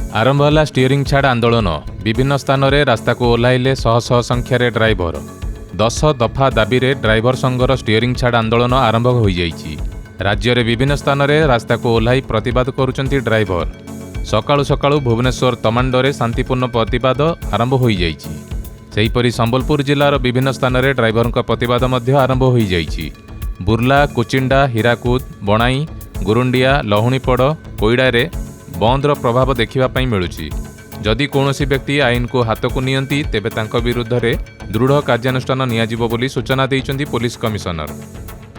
आरंभ होला स्टीयरिंग छाड़ आंदोलन। विभिन्न स्थान में रास्ता को ओह्लाइले शह शह संख्यार ड्राइवर। 10 दफा दाबी रे ड्राइवर संघर स्टीयरिंग छाड़ आंदोलन आरंभ हो जाइछि। राज्य में विभिन्न स्थान में रास्ता को ओह्लाई प्रतिवाद करुचंती ड्राइवर। सकाळु सकाळु भुवनेश्वर तमांडरे शांतिपूर्ण प्रतिवाद आरंभ हो जाइछि। सेहीपरि संबलपुर जिलार विभिन्न स्थान में ड्राइवर प्रतिवाद मध्य आरंभ हो जाइछि। बुर्ला, कुचिंडा, हीराकुद, बणाई, गुरुंडिया, लहुणीपड़, कोईडारे बंदर प्रभाव देखा मिलुछि। जदि कौनसी व्यक्ति आईन को हाथ को नियंती तेबे तांको विरुद्ध रे दृढ़ कार्यानुष्ठान नियाजिबो बोली सूचना दैछन्ती पुलिस कमिशनर।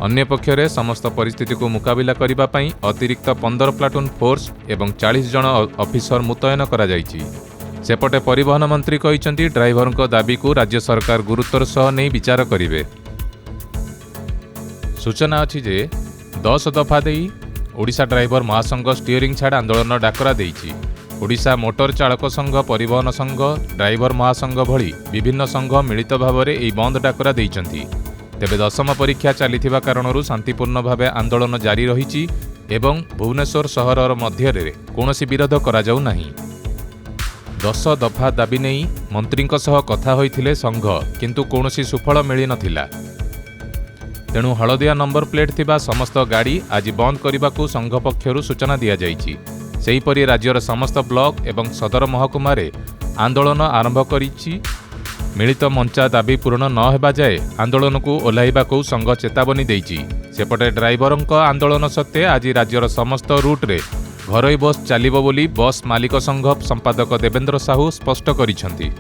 अन्य पक्षरे समस्त परिस्थिति को मुकाबिला करिबा पई अतिरिक्त 15 प्लाटून फोर्स एवं 40 जन ऑफिसर मुतयन करा जाइछि। सेपटे परिवहन मंत्री कहिसन्ती ड्राइवर को दाबी को राज्य सरकार गुरुत्वर सह नहीं विचार करिवे। सूचना अछि जे 10 दफा देई ओडिशा ड्राइवर महासंघ स्टीयरिंग छाड़ आंदोलन डाकरा देइछि। ओडिशा मोटर चालक संघ, परिवहन संघ, ड्राइवर महासंघ भली विभिन्न संघ मिलित भाव में यह बंद डाकरा देइछन्ति। तेबे दशम परीक्षा चलिथिबा कारणरू शांतिपूर्ण भावे आंदोलन जारी रहिछि एवं भुवनेश्वर सहरर मध्य कौनसी विरोध करा जाउ नाही। 10 दफा दाबी नहीं मंत्रींक सह कथा होइथिले संघ, किंतु कौनसी सुफल मिली नथिला। तेणु हलदिया नंबर प्लेट थिबा समस्त गाड़ी आज बंद करने को संघ पक्षरु सूचना दिया जाइछि। सेहीपरि राज्यर समस्त ब्लॉक एवं सदर महकुमा रे आंदोलन आरंभ करिछि। मिलित मंचा दाबी पूर्ण न हेबा जाए आंदोलन को ओह्लाइबा को संघ चेतावनी देइछि। सेपटे ड्राइवरଙ୍କ आंदोलन सत्ते आज राज्यर समस्त रूट रे घरोई बस चलिबो बोली बस मालिक संघ संपादक देवेंद्र साहू स्पष्ट करिछन्ति।